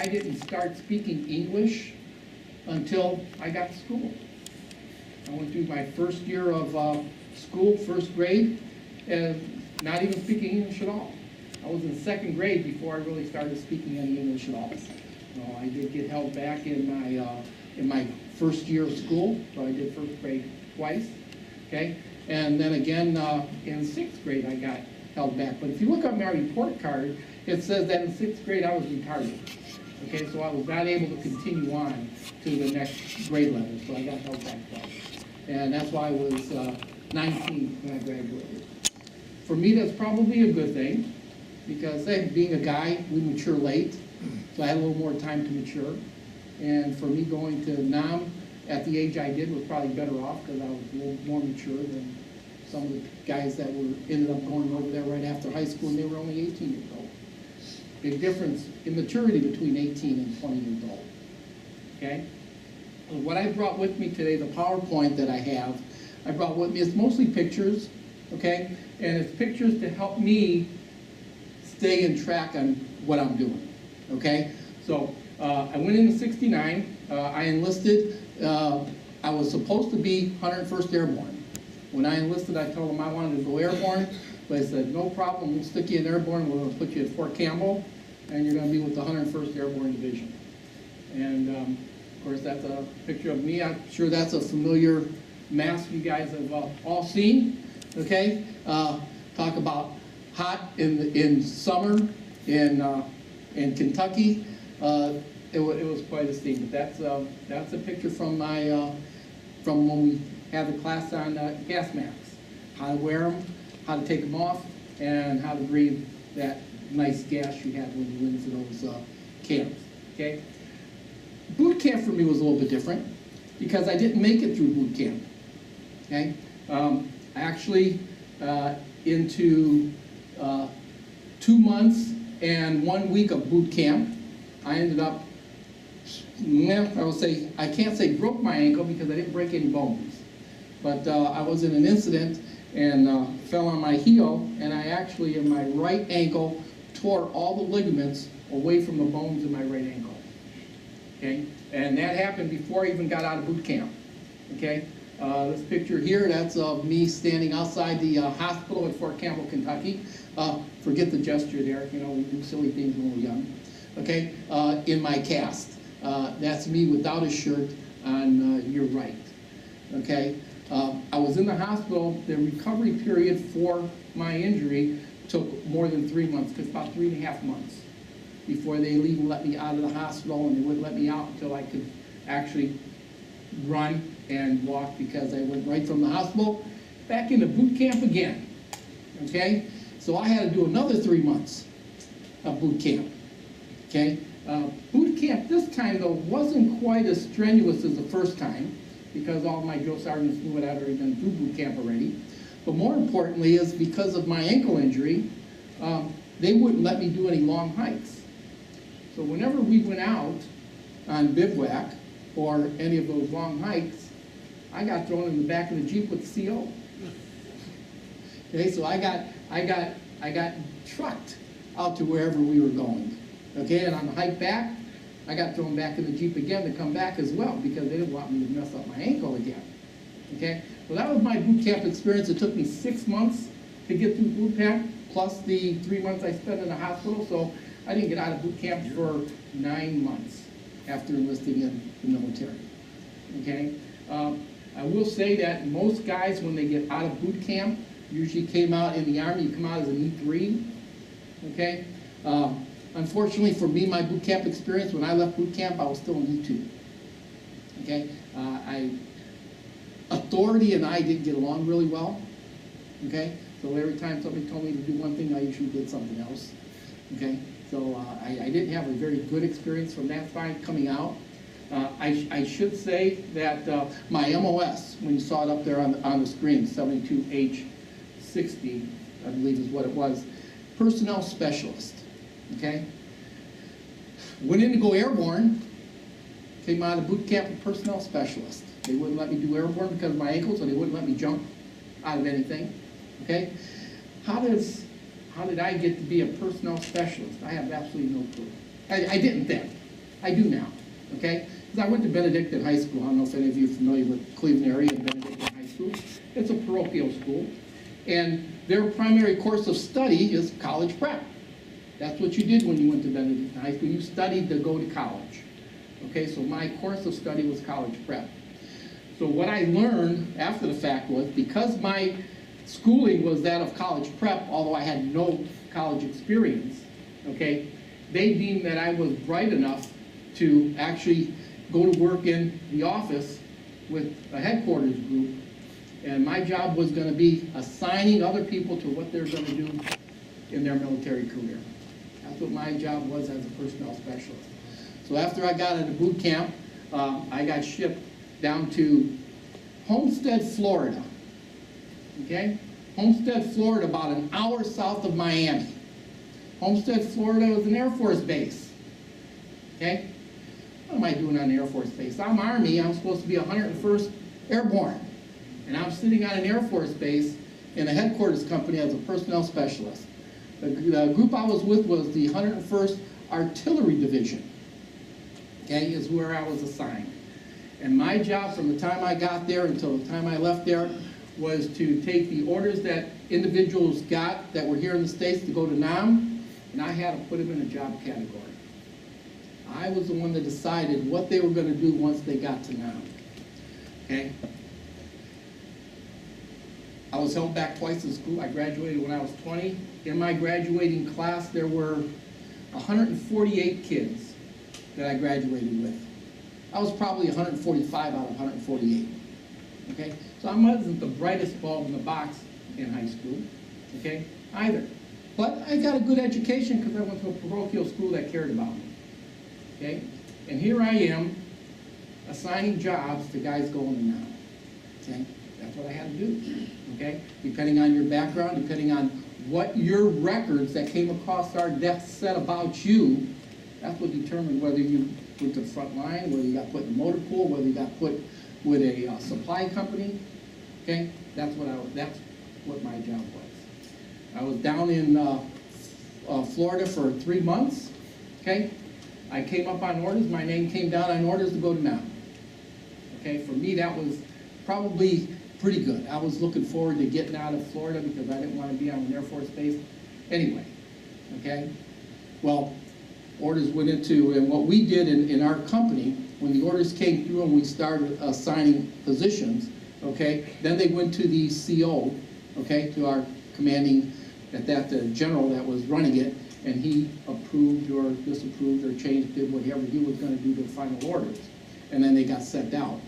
I didn't start speaking English until I got to school. I went through my first year of school, first grade, and not even speaking English at all. I was in second grade before I really started speaking any English at all. I did get held back in my first year of school, so I did first grade twice, okay? And then again, in sixth grade, I got held back. But if you look at my report card, it says that in sixth grade, I was retarded. Okay, so I was not able to continue on to the next grade level, so I got held back twice. And that's why I was 19 when I graduated. For me, that's probably a good thing, because being a guy, we mature late, so I had a little more time to mature. And for me, going to NAM at the age I did was probably better off, because I was a little more mature than some of the guys that ended up going over there right after high school, and they were only 18 years old. Big difference in maturity between 18 and 20 years old. Okay? And what I brought with me today, the PowerPoint that I have, I brought with me, it's mostly pictures, okay? And it's pictures to help me stay in track on what I'm doing, okay? So I went into '69, I enlisted, I was supposed to be 101st Airborne. When I enlisted, I told them I wanted to go airborne, but I said, no problem, we'll stick you in airborne, we're gonna put you at Fort Campbell, and you're gonna be with the 101st Airborne Division. And of course, that's a picture of me. I'm sure that's a familiar mask you guys have all seen, okay? Talk about hot in summer in Kentucky. It was quite a scene, but that's a picture from from when we had the class on gas masks, how to wear them, how to take them off, and how to breathe that nice gas you had when you went into those camps, okay? Boot camp for me was a little bit different, because I didn't make it through boot camp, okay? Actually, into 2 months and 1 week of boot camp, I ended up, I will say, I can't say broke my ankle because I didn't break any bones, but I was in an incident and fell on my heel, and I actually, in my right ankle, tore all the ligaments away from the bones in my right ankle, okay? And that happened before I even got out of boot camp, okay? This picture here, that's of me standing outside the hospital at Fort Campbell, Kentucky. Forget the gesture there, you know, we do silly things when we're young, okay? In my cast. That's me without a shirt on your right, okay? I was in the hospital. The recovery period for my injury took more than 3 months, took about 3.5 months before they even let me out of the hospital, and they wouldn't let me out until I could actually run and walk, because I went right from the hospital back into boot camp again, okay? So I had to do another 3 months of boot camp, okay? Boot camp this time, though, wasn't quite as strenuous as the first time, because all my drill sergeants knew what I'd already done through boot camp already. But more importantly is because of my ankle injury, they wouldn't let me do any long hikes. So whenever we went out on bivouac or any of those long hikes, I got thrown in the back of the Jeep with the CO. Okay, so I got trucked out to wherever we were going. Okay, and on the hike back, I got thrown back in the Jeep again to come back as well, because they didn't want me to mess up my ankle again. Okay, so that was my boot camp experience. It took me 6 months to get through boot camp, plus the 3 months I spent in the hospital. So I didn't get out of boot camp for 9 months after enlisting in the military. Okay, I will say that most guys, when they get out of boot camp, usually came out in the Army, you come out as an E3. Okay. Unfortunately for me, my boot camp experience, when I left boot camp, I was still an E2. Okay? Authority and I didn't get along really well. Okay? So every time somebody told me to do one thing, I usually did something else. Okay? So I didn't have a very good experience from that side coming out. I should say that my MOS, when you saw it up there on the screen, 72H60, I believe is what it was, personnel specialist. Okay? Went in to go airborne, came out of boot camp as personnel specialist. They wouldn't let me do airborne because of my ankles, so they wouldn't let me jump out of anything. Okay? How did I get to be a personnel specialist? I have absolutely no clue. I didn't then. I do now, okay? Because I went to Benedictine High School. I don't know if any of you are familiar with Cleveland area and Benedictine High School. It's a parochial school. And their primary course of study is college prep. That's what you did when you went to Benedictine High School. You studied to go to college. Okay, so my course of study was college prep. So what I learned after the fact was, because my schooling was that of college prep, although I had no college experience, okay, they deemed that I was bright enough to actually go to work in the office with a headquarters group, and my job was going to be assigning other people to what they're going to do in their military career. That's what my job was as a personnel specialist. So after I got out of boot camp, I got shipped down to Homestead, Florida. Okay? Homestead, Florida, about an hour south of Miami. Homestead, Florida was an Air Force base. Okay? What am I doing on an Air Force base? I'm Army. I'm supposed to be 101st Airborne. And I'm sitting on an Air Force base in a headquarters company as a personnel specialist. The group I was with was the 101st Artillery Division. Okay, is where I was assigned. And my job from the time I got there until the time I left there was to take the orders that individuals got that were here in the States to go to Nam, and I had to put them in a job category. I was the one that decided what they were going to do once they got to Nam. Okay? I was held back twice in school. I graduated when I was 20. In my graduating class, there were 148 kids that I graduated with. I was probably 145 out of 148. Okay? So I wasn't the brightest bulb in the box in high school, okay, either. But I got a good education because I went to a parochial school that cared about me. Okay? And here I am assigning jobs to guys going to now. Okay? That's what I had to do. Okay? Depending on your background, depending on what your records that came across our desk said about you, that's what determined whether you went to the front line, whether you got put in a motor pool, whether you got put with a supply company. Okay? That's what my job was. I was down in Florida for 3 months. Okay? I came up on orders. My name came down on orders to go to Medina. Okay? For me, that was probably pretty good. I was looking forward to getting out of Florida because I didn't want to be on an Air Force base anyway. Okay? Well, orders went into, and what we did in our company, when the orders came through and we started assigning positions, okay, then they went to the CO, okay, to our commanding, the general that was running it, and he approved or disapproved or changed, did whatever he was going to do to the final orders. And then they got sent out.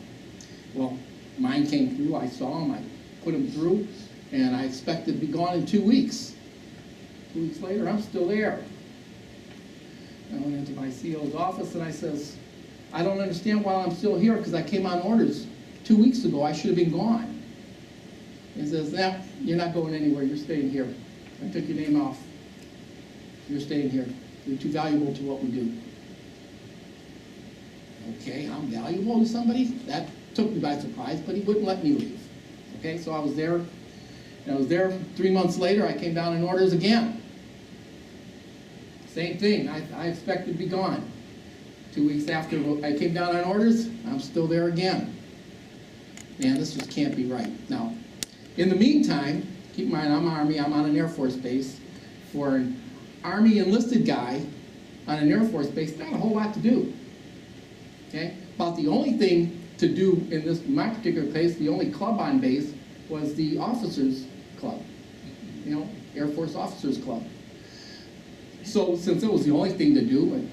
Well, mine came through, I saw them, I put them through, and I expected to be gone in 2 weeks. 2 weeks later, I'm still there. I went into my CO's office and I says, I don't understand why I'm still here because I came on orders 2 weeks ago. I should have been gone. He says, nah, you're not going anywhere. You're staying here. I took your name off. You're staying here. You're too valuable to what we do. Okay, I'm valuable to somebody? That took me by surprise, but he wouldn't let me leave. Okay, so I was there. And I was there 3 months later. I came down in orders again. Same thing. I expected to be gone. 2 weeks after I came down on orders, I'm still there again. Man, this just can't be right. Now, in the meantime, keep in mind, I'm Army. I'm on an Air Force base. For an Army enlisted guy on an Air Force base, not a whole lot to do. Okay? About the only thing to do in my particular case, the only club on base was the officers club. You know, Air Force Officers Club. So since it was the only thing to do,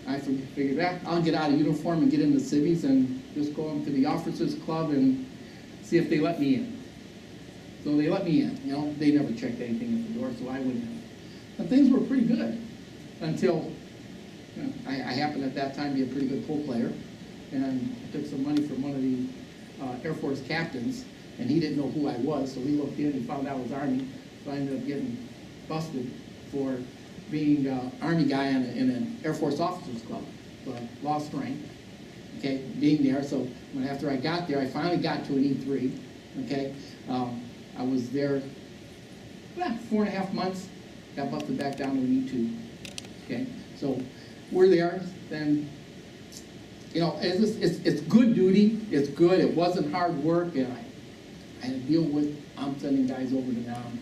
I figured, I'll get out of uniform and get into civvies and just go into the officers club and see if they let me in. So they let me in. You know, they never checked anything at the door, so I went in. And things were pretty good until I happened at that time to be a pretty good pool player, and I took some money from one of the Air Force captains, and he didn't know who I was, so he looked in and found out I was Army, so I ended up getting busted for being an Army guy in an Air Force Officers Club. So I lost rank, okay, being there. So after I got there, I finally got to an E3, okay. I was there 4.5 months, got busted back down to an E2, okay. So we're there, then you know, it's good duty, it's good, it wasn't hard work, and I had to deal with, I'm sending guys over to Nam,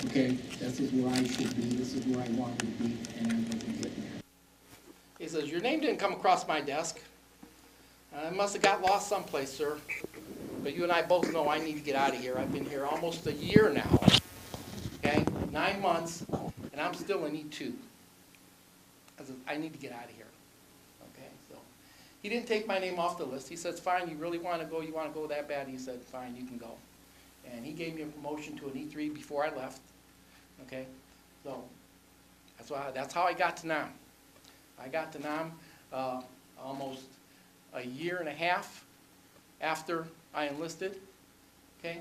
okay, this is where I should be, this is where I wanted to be, and I'm going to get there. He says, your name didn't come across my desk. I must have got lost someplace, sir. But you and I both know I need to get out of here. I've been here almost a year now, okay, 9 months, and I'm still in E2. I need to get out of here. Okay, so he didn't take my name off the list. He says, fine, you really want to go? You want to go that bad? He said, fine, you can go. And he gave me a promotion to an E3 before I left. Okay, so that's how I got to NAM. I got to NAM almost a year and a half after I enlisted. Okay,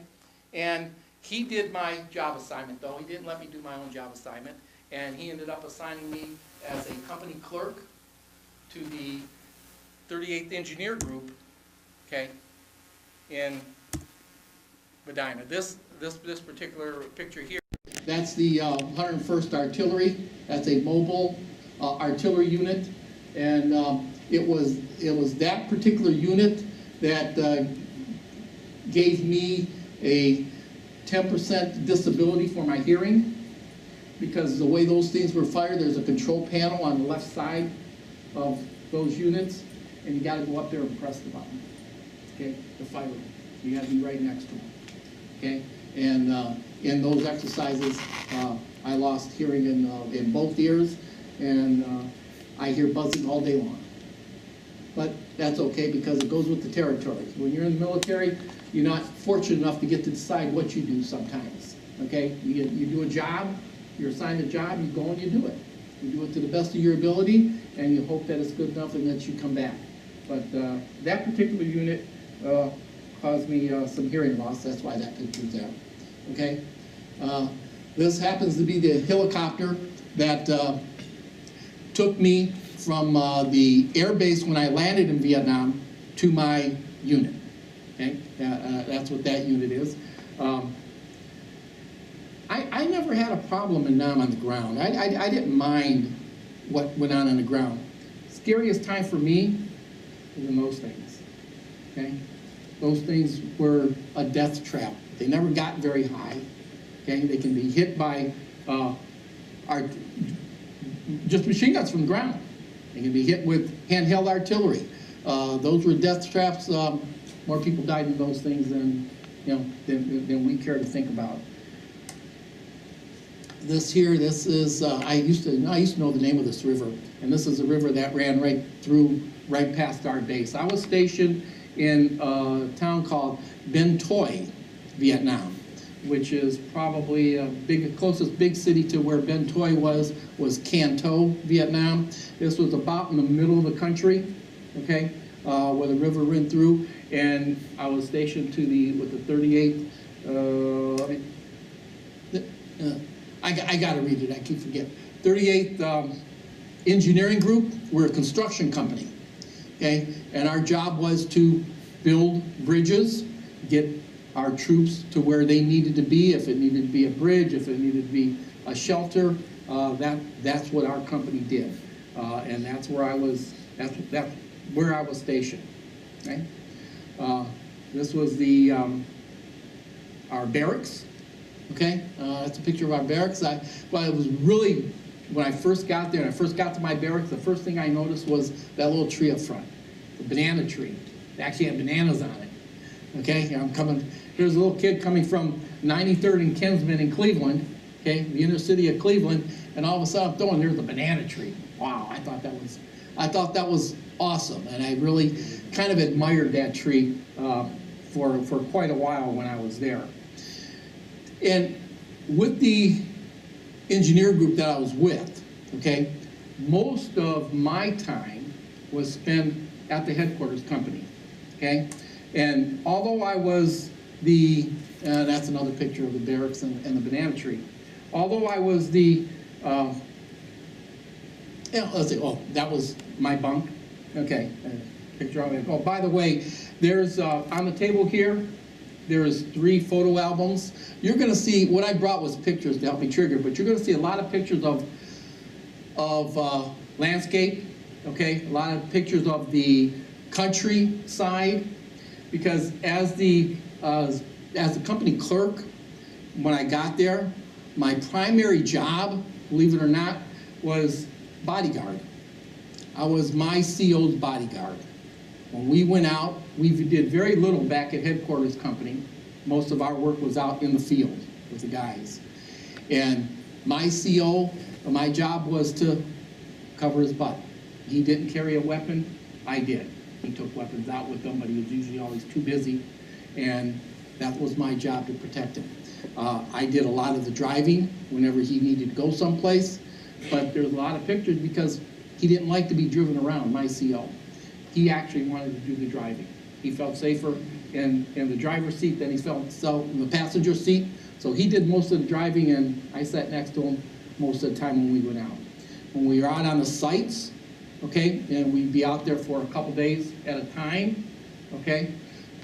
and he did my job assignment, though. He didn't let me do my own job assignment. And he ended up assigning me as a company clerk to the 38th Engineer Group, okay, in Medina. This particular picture here, that's the 101st Artillery. That's a mobile artillery unit, and it was that particular unit that gave me a 10% disability for my hearing. Because the way those things were fired, there's a control panel on the left side of those units, and you got to go up there and press the button, okay, to fire them. You got to be right next to them, okay? And in those exercises, I lost hearing in both ears, and I hear buzzing all day long. But that's okay because it goes with the territory. When you're in the military, you're not fortunate enough to get to decide what you do sometimes, okay? You do a job. You're assigned a job, you go and you do it. You do it to the best of your ability, and you hope that it's good enough and that you come back. But that particular unit caused me some hearing loss. That's why that picture's there. Okay? This happens to be the helicopter that took me from the air base when I landed in Vietnam to my unit. Okay? That's what that unit is. I never had a problem in Nam on the ground. I didn't mind what went on the ground. Scariest time for me was in those things, okay? Those things were a death trap. They never got very high, okay? They can be hit by just machine guns from the ground. They can be hit with handheld artillery. Those were death traps. More people died in those things than we care to think about. This here, this is, I used to know the name of this river, and this is a river that ran right past our base. I was stationed in a town called Ben Toi, Vietnam, which is probably closest big city to where Ben Toi was Can Tho, Vietnam. This was about in the middle of the country, okay, where the river ran through, and I was stationed with the 38th, I gotta read it, I keep forgetting. 38th Engineering Group, we're a construction company, okay? And our job was to build bridges, get our troops to where they needed to be, if it needed to be a bridge, if it needed to be a shelter, that's what our company did. And that's where I was, that's where I was stationed, okay? This was our barracks. Okay, that's a picture of our barracks. It was really, when I first got there and I first got to my barracks, the first thing I noticed was that little tree up front, the banana tree. It actually had bananas on it. Okay, here's a little kid coming from 93rd and Kinsman in Cleveland, okay, the inner city of Cleveland, and all of a sudden I'm throwing, there's a banana tree. Wow, I thought that was awesome, and I really kind of admired that tree for quite a while when I was there. And with the engineer group that I was with, okay, most of my time was spent at the headquarters company, okay? And although I was that's another picture of the barracks and the banana tree. Although I was let's see, that was my bunk, okay, picture of it. Oh, by the way, there's, on the table here, there's 3 photo albums. You're gonna see, what I brought was pictures to help me trigger, but you're gonna see a lot of pictures of landscape, okay? A lot of pictures of the countryside, because as the company clerk, when I got there, my primary job, believe it or not, was bodyguard. I was my CO's bodyguard. When we went out, we did very little back at headquarters company. Most of our work was out in the field with the guys. And my CO, my job was to cover his butt. He didn't carry a weapon, I did. He took weapons out with him, but he was usually always too busy, and that was my job to protect him. I did a lot of the driving whenever he needed to go someplace, but there's a lot of pictures because he didn't like to be driven around, my CO. He actually wanted to do the driving. He felt safer in the driver's seat than he felt in the passenger seat, so he did most of the driving, and I sat next to him most of the time when we went out. When we were out on the sites, okay, and we'd be out there for a couple days at a time, okay?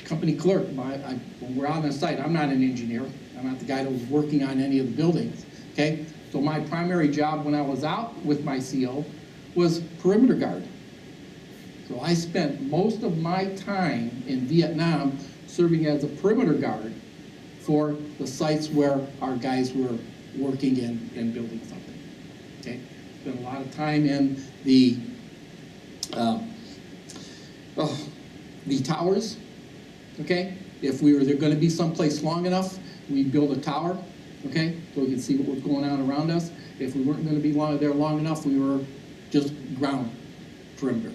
Company clerk, when we're out on the site, I'm not an engineer. I'm not the guy that was working on any of the buildings, okay? So my primary job when I was out with my CO was perimeter guard. So I spent most of my time in Vietnam serving as a perimeter guard for the sites where our guys were working and building something, okay? Spent a lot of time in the towers, okay? If we were going to be someplace long enough, we'd build a tower, okay? So we could see what was going on around us. If we weren't going to be there long enough, we were just ground perimeter,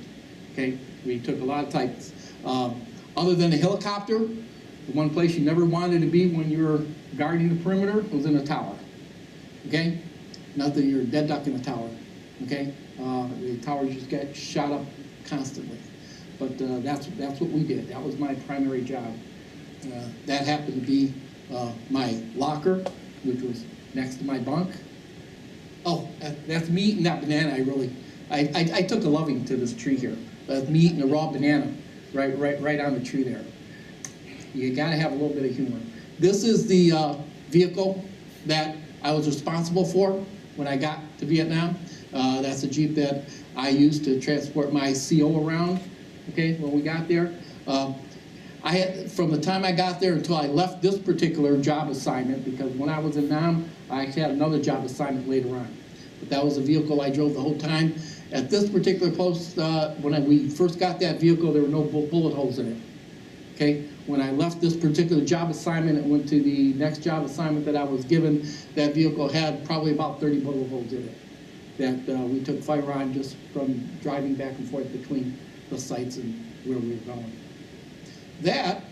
okay? We took a lot of types. Other than a helicopter, the one place you never wanted to be when you were guarding the perimeter was in a tower, okay? Not that you're dead duck in a tower, okay? The towers just get shot up constantly. But that's what we did. That was my primary job. That happened to be my locker, which was next to my bunk. Oh, that's me eating that banana. I took a loving to this tree here. That's me eating a raw banana right on the tree there. You gotta have a little bit of humor. This is the vehicle that I was responsible for when I got to Vietnam. That's a Jeep that I used to transport my CO around, okay, when we got there. I had, from the time I got there until I left this particular job assignment, because when I was in Nam, I had another job assignment later on. But that was a vehicle I drove the whole time. At this particular post, when we first got that vehicle, there were no bullet holes in it, okay? When I left this particular job assignment and went to the next job assignment that I was given, that vehicle had probably about 30 bullet holes in it that we took fire on just from driving back and forth between the sites and where we were going. That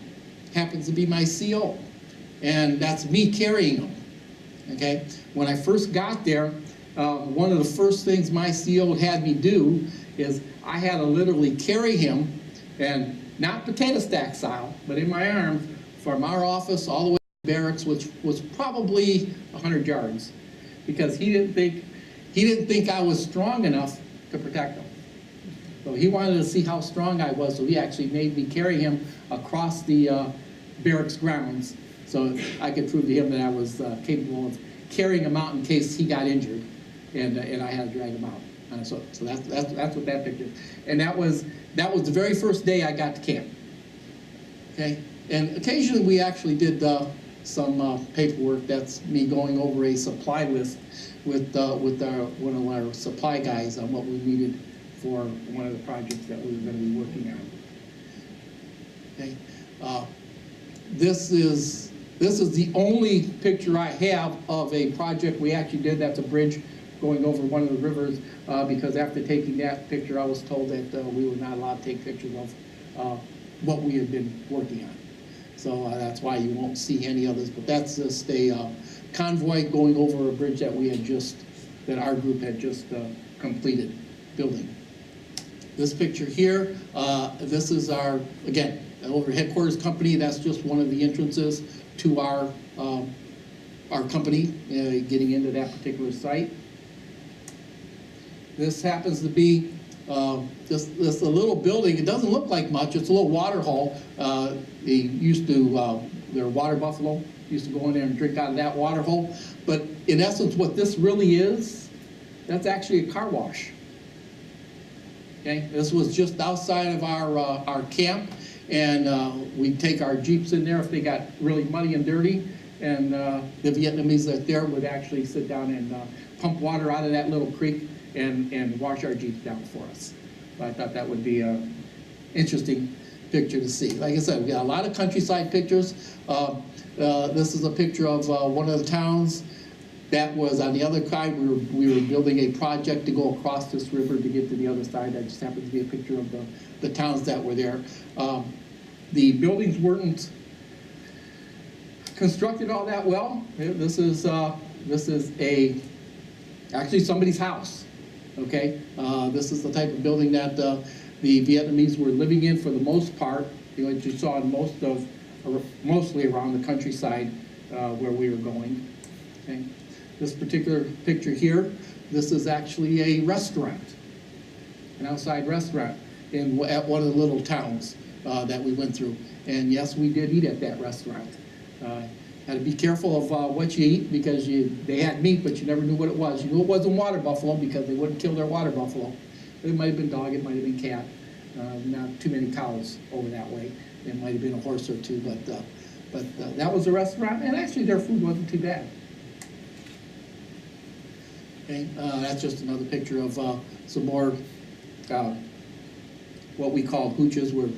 happens to be my CO, and that's me carrying him, okay? When I first got there, one of the first things my CO had me do is I had to literally carry him, and not potato stack style, but in my arms, from our office all the way to barracks, which was probably 100 yards, because he didn't think I was strong enough to protect him. So he wanted to see how strong I was, so he actually made me carry him across the barracks grounds so I could prove to him that I was capable of carrying him out in case he got injured, and I had to drag him out. So that's what that picture is. And that was the very first day I got to camp, okay? And occasionally we actually did some paperwork. That's me going over a supply list with one of our supply guys on what we needed for one of the projects that we were going to be working on. Okay, this is the only picture I have of a project we actually did. That's a bridge going over one of the rivers, because after taking that picture, I was told that we were not allowed to take pictures of what we had been working on. So that's why you won't see any others. But that's just a convoy going over a bridge that our group had just completed building. This picture here, this is our, again, over headquarters company. That's just one of the entrances to our company, getting into that particular site. This happens to be this a little building. It doesn't look like much. It's a little water hole. They used to, their water buffalo used to go in there and drink out of that water hole. But in essence, what this really is, that's actually a car wash. Okay, this was just outside of our camp, and we'd take our Jeeps in there if they got really muddy and dirty, and the Vietnamese that there would actually sit down and pump water out of that little creek and wash our Jeeps down for us. So I thought that would be an interesting picture to see. Like I said, we got a lot of countryside pictures. This is a picture of one of the towns that was on the other side. We were building a project to go across this river to get to the other side. That just happens to be a picture of the towns that were there. The buildings weren't constructed all that well. This is actually somebody's house. Okay, this is the type of building that the Vietnamese were living in for the most part. What you saw in mostly around the countryside where we were going. Okay, this particular picture here, this is actually a restaurant, an outside restaurant at one of the little towns that we went through. And yes, we did eat at that restaurant. Had to be careful of what you eat, because they had meat, but you never knew what it was. You knew it wasn't water buffalo because they wouldn't kill their water buffalo. It might have been dog, it might have been cat. Not too many cows over that way. It might have been a horse or two, but that was a restaurant, and actually their food wasn't too bad. Okay, that's just another picture of some more what we call hooches, where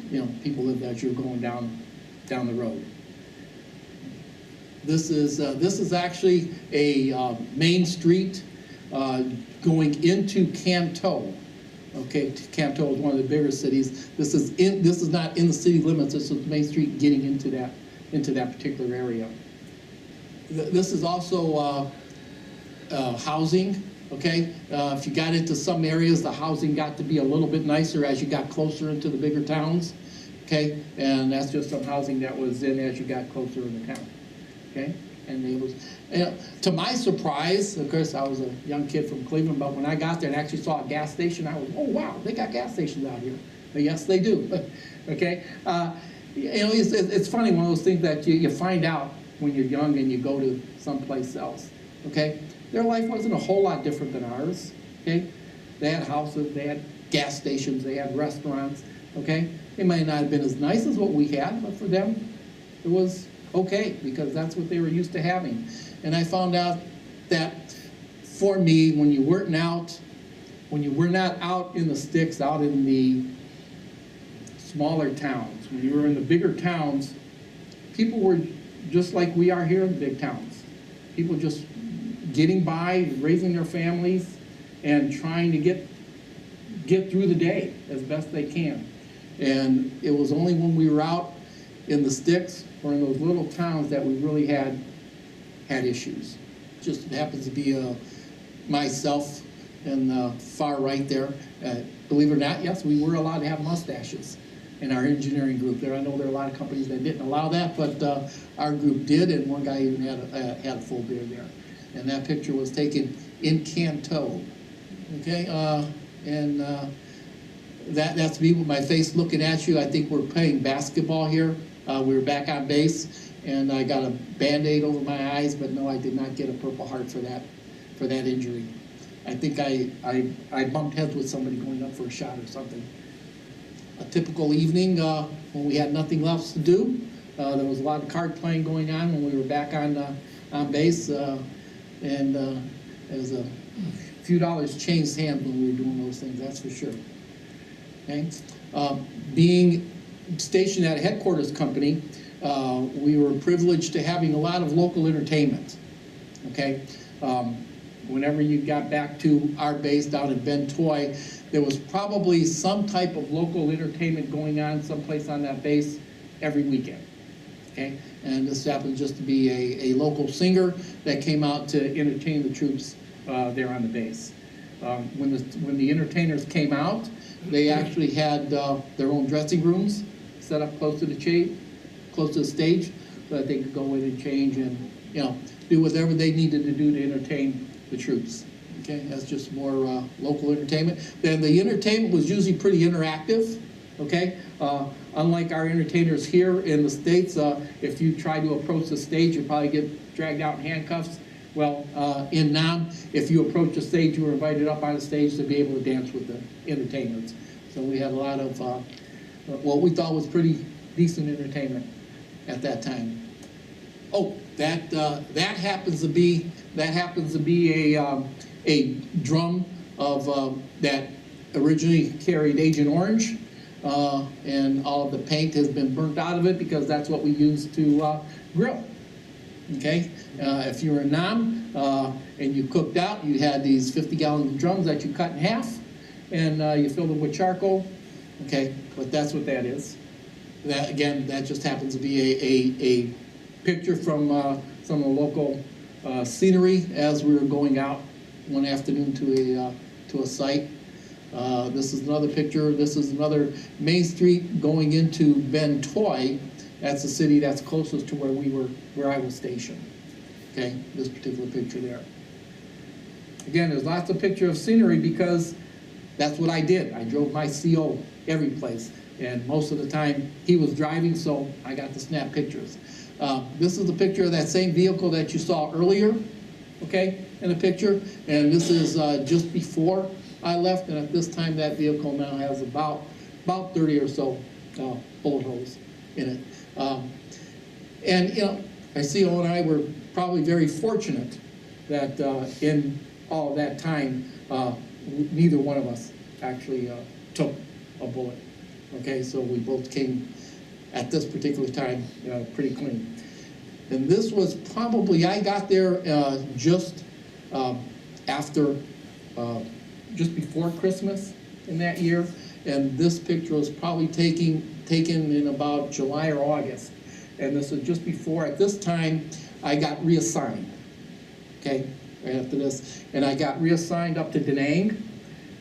people lived as you're going down the road. This is actually a main street going into Canton. Okay, Canton is one of the bigger cities. This is not in the city limits. This is Main Street getting into that particular area. This is also housing. Okay, if you got into some areas, the housing got to be a little bit nicer as you got closer into the bigger towns. Okay, and that's just some housing that was in as you got closer in the town. Okay, and it was, to my surprise, of course, I was a young kid from Cleveland, but when I got there and actually saw a gas station, I was, oh wow, they got gas stations out here. But yes, they do. Okay, it's funny, one of those things that you find out when you're young and you go to someplace else. Okay, their life wasn't a whole lot different than ours. Okay, they had houses, they had gas stations, they had restaurants. Okay, they might not have been as nice as what we had, but for them, it was okay, because that's what they were used to having. And I found out that for me, when you were not out in the sticks, out in the smaller towns, when you were in the bigger towns, people were just like we are here in the big towns. People just getting by, raising their families, and trying to get through the day as best they can. And it was only when we were out in the sticks or in those little towns that we really had issues. Just happens to be myself and the far right there. Believe it or not, yes, we were allowed to have mustaches in our engineering group there. I know there are a lot of companies that didn't allow that, but our group did, and one guy even had a full beard there. And that picture was taken in Canton. Okay, and that's me with my face looking at you. I think we're playing basketball here. We were back on base, and I got a Band-Aid over my eyes, but no, I did not get a Purple Heart for that injury. I think I bumped heads with somebody going up for a shot or something. A typical evening when we had nothing else to do. There was a lot of card playing going on when we were back on base, and there was a few dollars changed hands when we were doing those things, that's for sure. Okay, being stationed at a headquarters company, we were privileged to having a lot of local entertainment. Okay, whenever you got back to our base down in Bentoy, there was probably some type of local entertainment going on someplace on that base every weekend. Okay, and this happened just to be a local singer that came out to entertain the troops there on the base. When the entertainers came out, they actually had their own dressing rooms set up close to the stage, so that they could go in and change and do whatever they needed to do to entertain the troops. Okay, that's just more local entertainment. Then the entertainment was usually pretty interactive. Okay, unlike our entertainers here in the States, if you try to approach the stage, you'd probably get dragged out in handcuffs. Well, in Nam, if you approach the stage, you were invited up on the stage to be able to dance with the entertainers. So we had a lot of what we thought was pretty decent entertainment at that time. Oh, that happens to be a drum of that originally carried Agent Orange, and all of the paint has been burnt out of it because that's what we use to grill. Okay, if you were a Nam and you cooked out, you had these 50-gallon drums that you cut in half, and you filled them with charcoal. Okay, but that's what that is. That again, that just happens to be a picture from some of the local scenery as we were going out one afternoon to a site. This is another picture. This is another Main Street going into Ben Toy. That's the city that's closest to where I was stationed. Okay, this particular picture there. Again, there's lots of pictures of scenery because that's what I did. I drove my CO every place, and most of the time he was driving, so I got to snap pictures. This is a picture of that same vehicle that you saw earlier, okay, in the picture, and this is just before I left, and at this time that vehicle now has about 30 or so bullet holes in it. And you know, our CO and I were probably very fortunate that in all that time, neither one of us actually took a bullet. Okay, so we both came at this particular time pretty clean. And this was probably, I got there just after, just before Christmas in that year, and this picture was probably taken in about July or August. And this was just before, at this time, I got reassigned, okay, right after this. And I got reassigned up to Da Nang,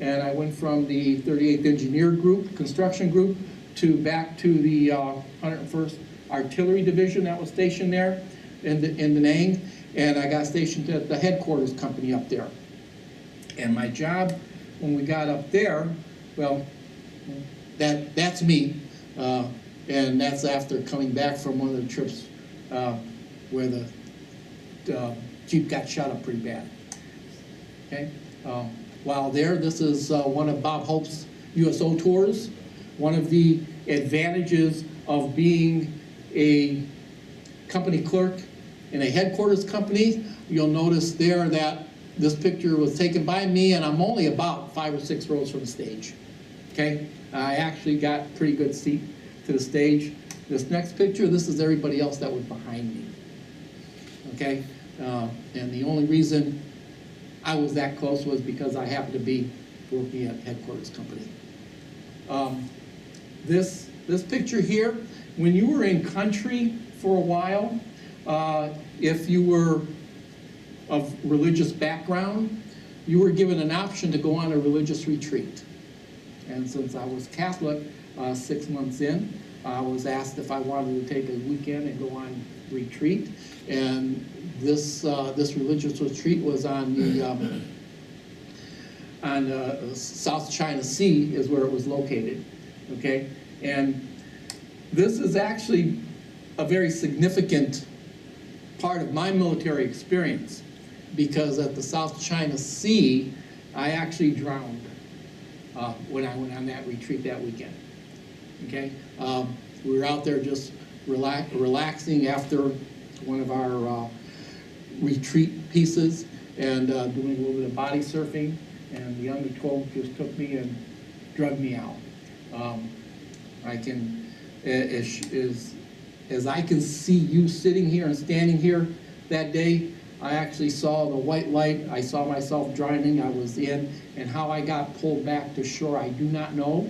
and I went from the 38th Engineer Group, Construction Group, back to the 101st Artillery Division that was stationed there in Da Nang, and I got stationed at the headquarters company up there. And my job, when we got up there, well, that's me, and that's after coming back from one of the trips where the Jeep got shot up pretty bad. Okay, while there, this is one of Bob Hope's USO tours. One of the advantages of being a company clerk in a headquarters company, you'll notice there that this picture was taken by me, and I'm only about 5 or 6 rows from the stage. Okay, I actually got pretty good seat to the stage. This next picture, this is everybody else that was behind me. Okay, and the only reason I was that close was because I happened to be working at headquarters company. This picture here, when you were in country for a while, if you were of religious background, you were given an option to go on a religious retreat. And since I was Catholic, 6 months in, I was asked if I wanted to take a weekend and go on retreat. And this religious retreat was on the South China Sea is where it was located. Okay, and this is actually a very significant part of my military experience, because at the South China Sea, I actually drowned when I went on that retreat that weekend. Okay, we were out there just relaxing after one of our retreat pieces and doing a little bit of body surfing, and the under 12 just took me and drugged me out. I can, as I can see you sitting here and standing here that day, I actually saw the white light. I saw myself drowning. I was in, and how I got pulled back to shore, I do not know.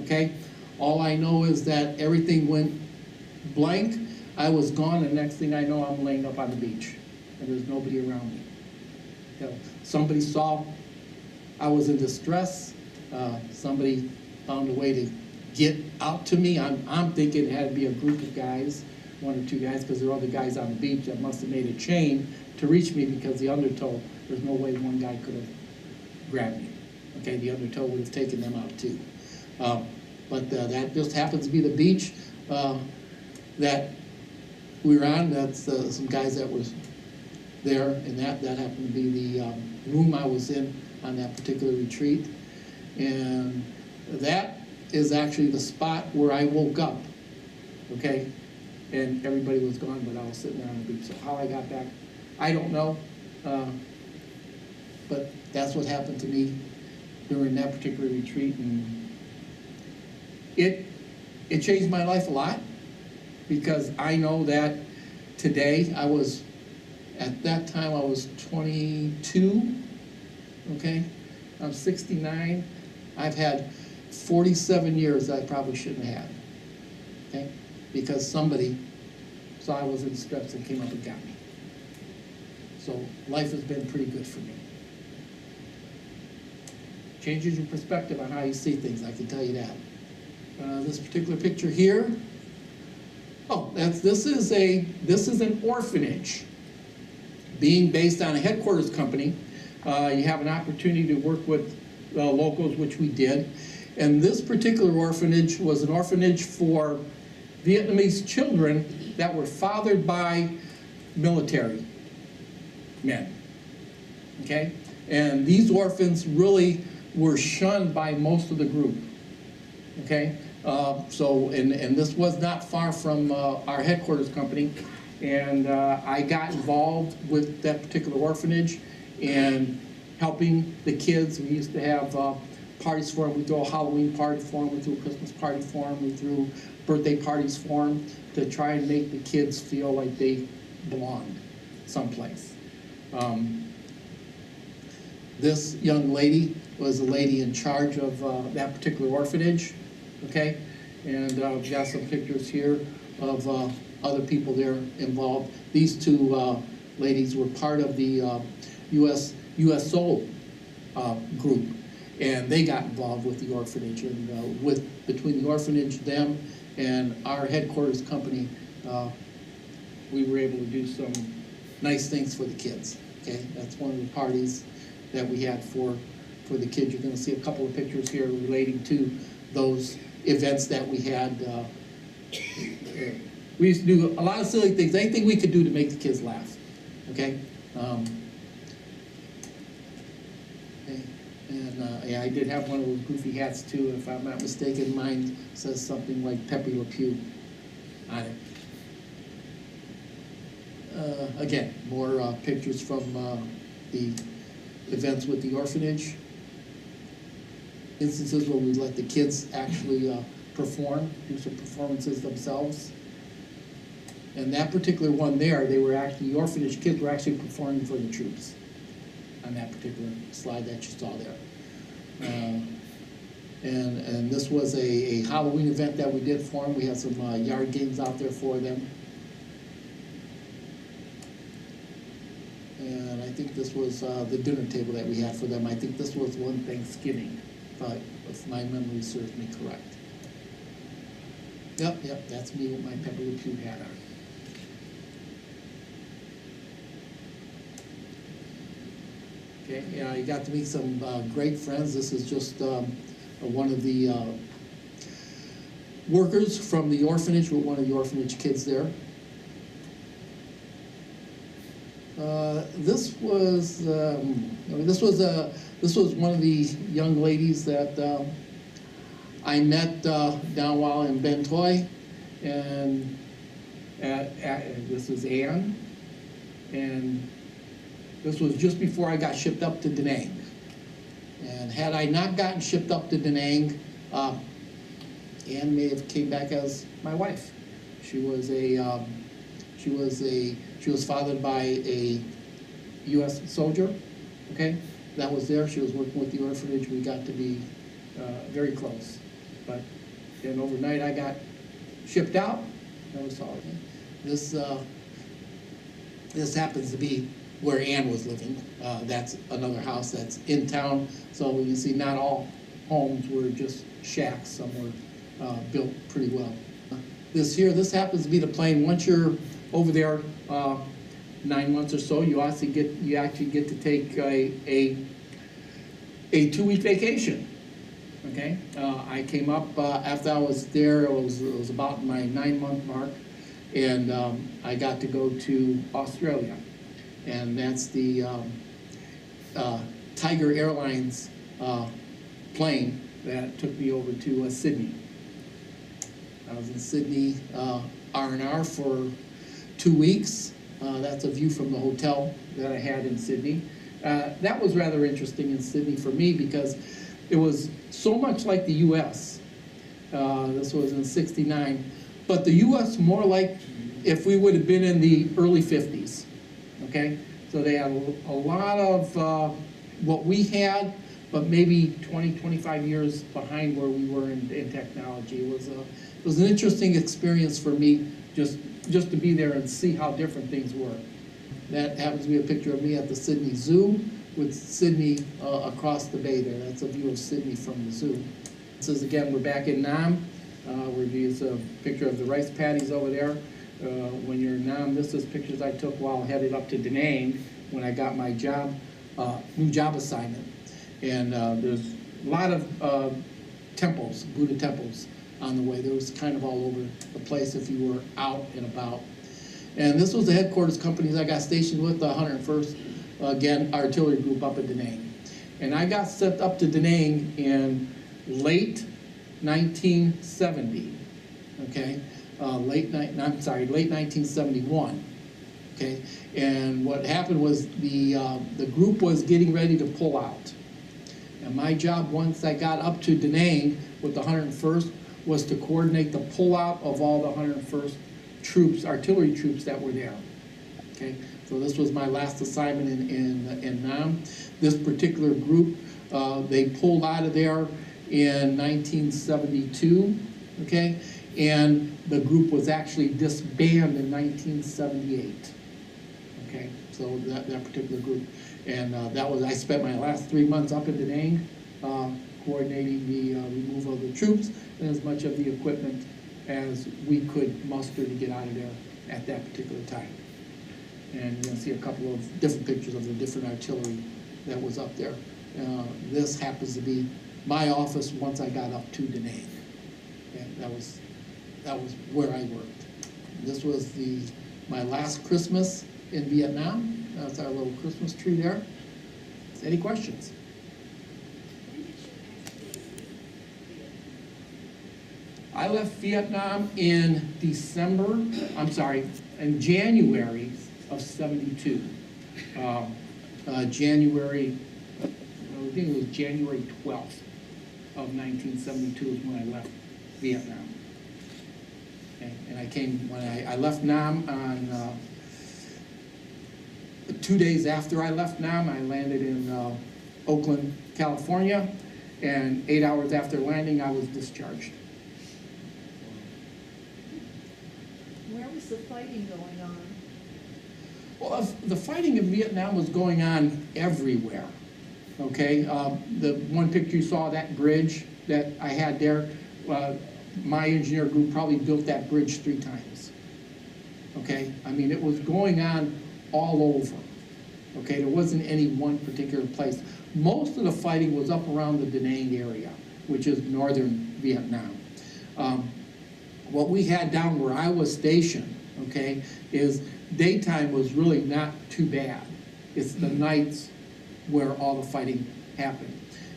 Okay, all I know is that everything went blank. I was gone, and next thing I know, I'm laying up on the beach, and there's nobody around me. You know, somebody saw I was in distress. Somebody found a way to get out to me. I'm thinking it had to be a group of guys, 1 or 2 guys, because there were other guys on the beach that must have made a chain to reach me, because the undertow, there's no way one guy could have grabbed me. Okay, the undertow would have taken them out too. But that just happens to be the beach that we were on. That's some guys that was there, and that happened to be the room I was in on that particular retreat. And that is actually the spot where I woke up, okay? And everybody was gone, but I was sitting there on the beach. So how I got back, I don't know. But that's what happened to me during that particular retreat. And it changed my life a lot, because I know that today at that time I was 22, okay? I'm 69. I've had 47 years I probably shouldn't have had, okay? Because somebody saw I was in distress and came up and got me. So life has been pretty good for me. Changes your perspective on how you see things, I can tell you that. This particular picture here, this is an orphanage being based on a headquarters company. You have an opportunity to work with locals, which we did. And this particular orphanage was an orphanage for Vietnamese children that were fathered by military men, okay? And these orphans really were shunned by most of the group, okay? And this was not far from our headquarters company, and I got involved with that particular orphanage and helping the kids. We used to have parties for them. We threw a Halloween party for them, we threw a Christmas party for them, we threw birthday parties for them to try and make the kids feel like they belonged someplace. This young lady was the lady in charge of that particular orphanage, okay? And we've got some pictures here of other people there involved. These two ladies were part of the USO group, and they got involved with the orphanage. And between the orphanage, them, and our headquarters company, we were able to do some nice things for the kids, okay? That's one of the parties that we had for the kids. You're going to see a couple of pictures here relating to those events that we had. We used to do a lot of silly things, anything we could do to make the kids laugh, okay? Yeah, I did have one of those goofy hats too. If I'm not mistaken, mine says something like Pepe Le Pew on it. Again, more pictures from the events with the orphanage. Instances where we let the kids actually perform, do some performances themselves. And that particular one there, the orphanage kids were actually performing for the troops on that particular slide that you saw there. And this was a Halloween event that we did for them. We had some yard games out there for them. And I think this was the dinner table that we had for them. I think this was one Thanksgiving, if my memory serves me correct. Yep, that's me with my Pepe Le Pew hat on. Okay, yeah, you got to meet some great friends. This is just one of the workers from the orphanage, with one of the orphanage kids there. This was one of the young ladies that I met down while in Bentoy, and this is Anne, and this was just before I got shipped up to Da Nang. And had I not gotten shipped up to Da Nang, Anne may have came back as my wife. She was fathered by a U.S. soldier, okay, that was there. She was working with the orphanage. We got to be very close. But then overnight I got shipped out. That was all. This happens to be where Ann was living. That's another house that's in town. So you see, not all homes were just shacks. Some were built pretty well. This happens to be the plane. Once you're over there 9 months or so, you actually get to take a 2-week vacation. Okay, I came up after I was there. It was about my 9-month mark, and I got to go to Australia, and that's the Tiger Airlines plane that took me over to Sydney. I was in Sydney R&R for 2 weeks. That's a view from the hotel that I had in Sydney. That was rather interesting in Sydney for me because it was so much like the U.S. This was in '69, but the U.S. more like if we would have been in the early 50s, okay? So they had a lot of what we had, but maybe 20, 25 years behind where we were in technology. It was an interesting experience for me just to be there and see how different things were. That happens to be a picture of me at the Sydney Zoo with Sydney across the bay there. That's a view of Sydney from the zoo. This is, again, we're back in Nam. It's a picture of the rice paddies over there. When you're in Nam, this is pictures I took while headed up to Da Nang when I got my job, new job assignment. And there's a lot of temples, Buddha temples on the way. There was kind of all over the place if you were out and about. And this was the headquarters companies I got stationed with, the 101st, again, Artillery Group up at Da Nang. And I got sent up to Da Nang in late 1970, okay? Late 1971, okay? And what happened was the group was getting ready to pull out. And my job, once I got up to Da Nang with the 101st, was to coordinate the pullout of all the 101st troops, artillery troops that were there. Okay, so this was my last assignment in Nam. This particular group, they pulled out of there in 1972. Okay, and the group was actually disbanded in 1978. Okay, so that particular group, and I spent my last 3 months up in Da Nang, coordinating the removal of the troops and as much of the equipment as we could muster to get out of there at that particular time. And you're going to see a couple of different pictures of the different artillery that was up there. This happens to be my office once I got up to Da Nang. And that was where I worked. This was my last Christmas in Vietnam. That's our little Christmas tree there. Any questions? I left Vietnam in January of '72. January, I think it was January 12th of 1972 is when I left Vietnam. Okay. And I came, when I left Nam on, 2 days after I left Nam, I landed in Oakland, California, and 8 hours after landing, I was discharged. Where was the fighting going on? Well, the fighting in Vietnam was going on everywhere, okay? The one picture you saw, that bridge that I had there, my engineer group probably built that bridge 3 times, okay? I mean, it was going on all over, okay? There wasn't any one particular place. Most of the fighting was up around the Da Nang area, which is northern Vietnam. What we had down where I was stationed, okay, is daytime was really not too bad. It's the nights where all the fighting happened.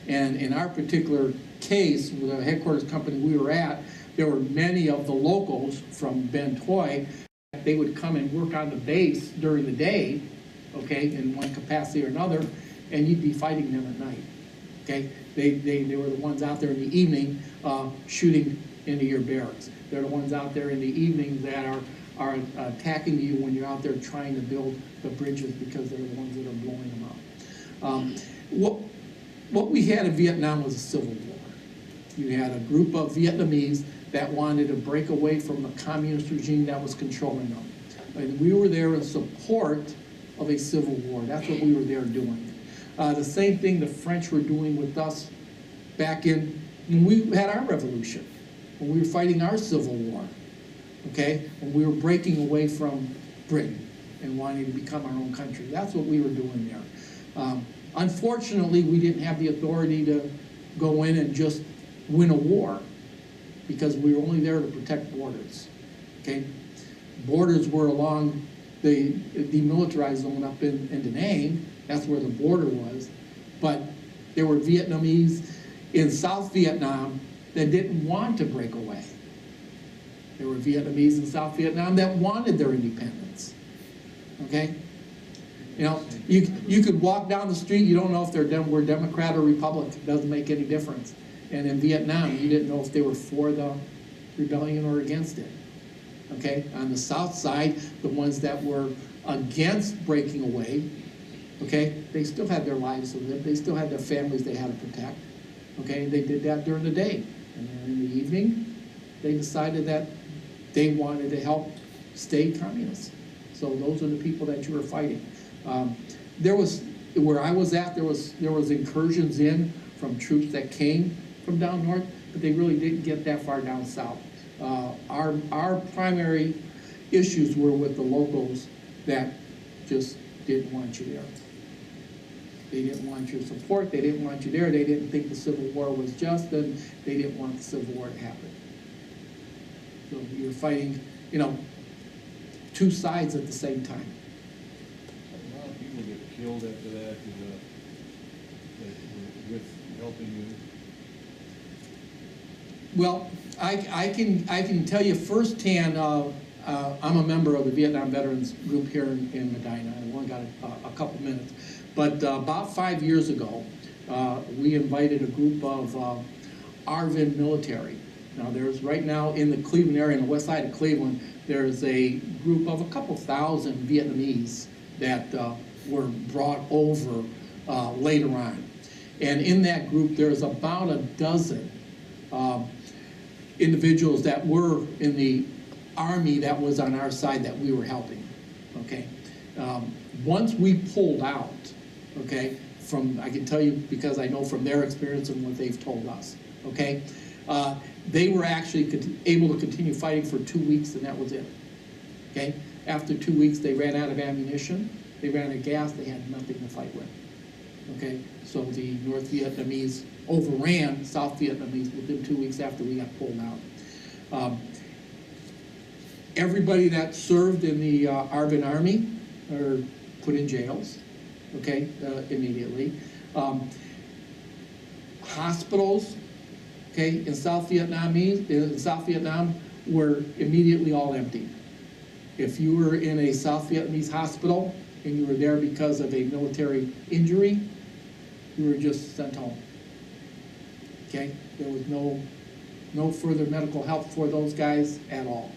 And in our particular case, with the headquarters company we were at, there were many of the locals from Ben Toi. They would come and work on the base during the day, okay, in one capacity or another, and you'd be fighting them at night, okay? They were the ones out there in the evening shooting into your barracks. They're the ones out there in the evening that are attacking you when you're out there trying to build the bridges because they're the ones that are blowing them up. What we had in Vietnam was a civil war. You had a group of Vietnamese that wanted to break away from the communist regime that was controlling them. And we were there in support of a civil war. That's what we were there doing. The same thing the French were doing with us back when we had our revolution, when we were fighting our civil war, okay? When we were breaking away from Britain and wanting to become our own country. That's what we were doing there. Unfortunately, we didn't have the authority to go in and just win a war because we were only there to protect borders, okay? Borders were along the demilitarized zone up in Da Nang. That's where the border was. But there were Vietnamese in South Vietnam that didn't want to break away. There were Vietnamese in South Vietnam that wanted their independence, okay? You know, you could walk down the street, you don't know if we're Democrat or Republican, it doesn't make any difference. And in Vietnam, you didn't know if they were for the rebellion or against it, okay? On the South side, the ones that were against breaking away, okay, they still had their lives to live, they still had their families they had to protect, okay? They did that during the day. And then in the evening, they decided that they wanted to help stay communists. So those are the people that you were fighting. There was, where I was at, there was incursions in from troops that came from down north, but they really didn't get that far down south. Our primary issues were with the locals that just didn't want you there. They didn't want your support, they didn't want you there, they didn't think the Civil War was just, and they didn't want the Civil War to happen. So you're fighting, you know, two sides at the same time. A lot of people get killed after that with helping you. Well, I can tell you firsthand, I'm a member of the Vietnam Veterans Group here in Medina. I've only got a couple minutes. But about 5 years ago, we invited a group of ARVN military. Now there's right now in the Cleveland area, on the west side of Cleveland, there's a group of a couple thousand Vietnamese that were brought over later on. And in that group, there's about a dozen individuals that were in the Army that was on our side that we were helping, okay? Once we pulled out, okay, I can tell you because I know from their experience and what they've told us, okay? They were actually able to continue fighting for 2 weeks, and that was it, okay? After 2 weeks, they ran out of ammunition, they ran out of gas, they had nothing to fight with, okay? So the North Vietnamese overran South Vietnamese within 2 weeks after we got pulled out. Everybody that served in the ARVN Army are put in jails, okay, immediately. Hospitals, okay, in South Vietnam were immediately all empty. If you were in a South Vietnamese hospital and you were there because of a military injury, you were just sent home. Okay, there was no further medical help for those guys at all.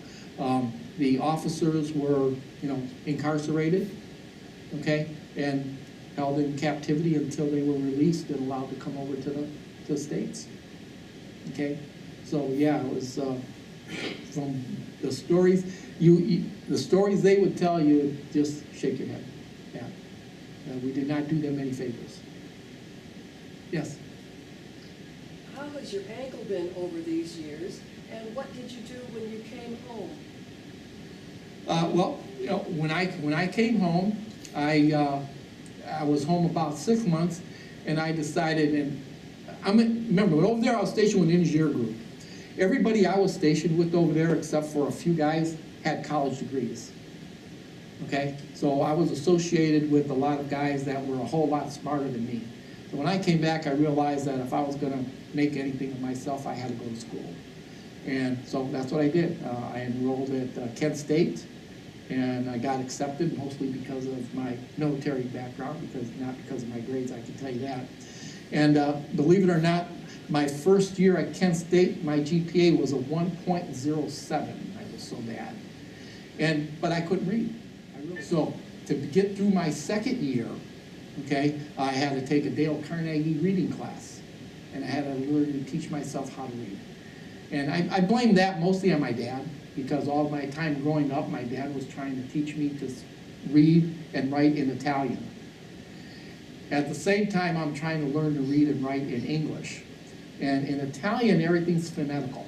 The officers were, you know, incarcerated, okay, and held in captivity until they were released and allowed to come over to the States. Okay, so yeah, it was from the stories the stories they would tell you, just shake your head. Yeah, we did not do them any favors. Yes. How has your ankle been over these years, and what did you do when you came home? Well, you know, when I came home, I was home about 6 months, and I decided, and remember, over there I was stationed with an engineer group. Everybody I was stationed with over there, except for a few guys, had college degrees. Okay, so I was associated with a lot of guys that were a whole lot smarter than me. So when I came back, I realized that if I was going to make anything of myself, I had to go to school. And so that's what I did. I enrolled at Kent State, and I got accepted mostly because of my military background, not because of my grades, I can tell you that. And believe it or not, my first year at Kent State, my GPA was a 1.07. I was so bad. But I couldn't read. So to get through my second year, okay, I had to take a Dale Carnegie reading class, and I had to learn to teach myself how to read. And I blame that mostly on my dad, because all my time growing up, my dad was trying to teach me to read and write in Italian. At the same time, I'm trying to learn to read and write in English. And in Italian, everything's phonetical,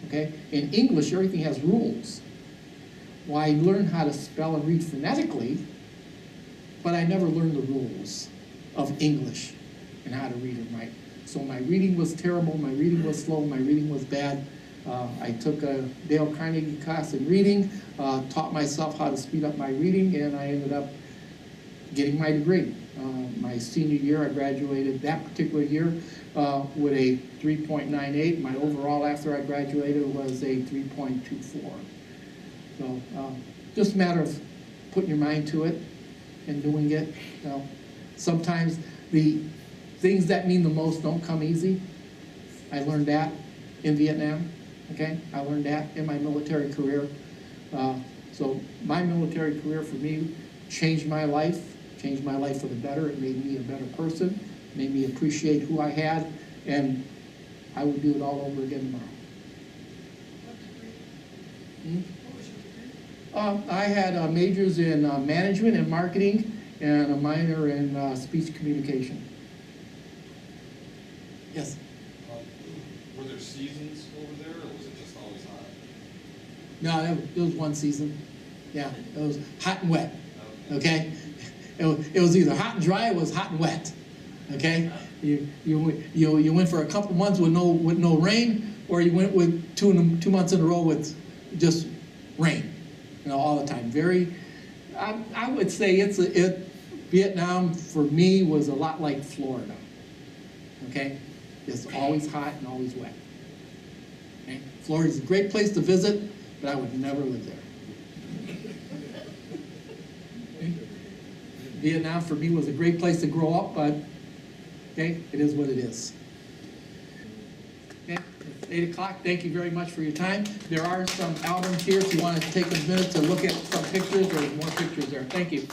okay? In English, everything has rules. Well, I learned how to spell and read phonetically, but I never learned the rules of English and how to read and write. So my reading was terrible, my reading was slow, my reading was bad. I took a Dale Carnegie class in reading, taught myself how to speed up my reading, and I ended up getting my degree. My senior year, I graduated that particular year with a 3.98. My overall after I graduated was a 3.24. So just a matter of putting your mind to it and doing it. You know, sometimes the things that mean the most don't come easy. I learned that in Vietnam, okay? I learned that in my military career. So my military career for me changed my life for the better. It made me a better person, made me appreciate who I had, and I would do it all over again tomorrow. What was your degree? I had majors in management and marketing and a minor in speech communication. Yes? Were there seasons over there, or was it just always hot? No, it was one season. Yeah, it was hot and wet, okay? It was either hot and dry, or it was hot and wet, okay? You went for a couple months with no rain, or you went with 2 months in a row with just rain, you know, all the time. I would say Vietnam for me was a lot like Florida, okay? It's always hot and always wet. Okay? Florida's a great place to visit, but I would never live there. Okay? Vietnam for me was a great place to grow up, but okay, it is what it is. Okay, it's 8 o'clock. Thank you very much for your time. There are some albums here if you want to take a minute to look at some pictures. There's more pictures there. Thank you.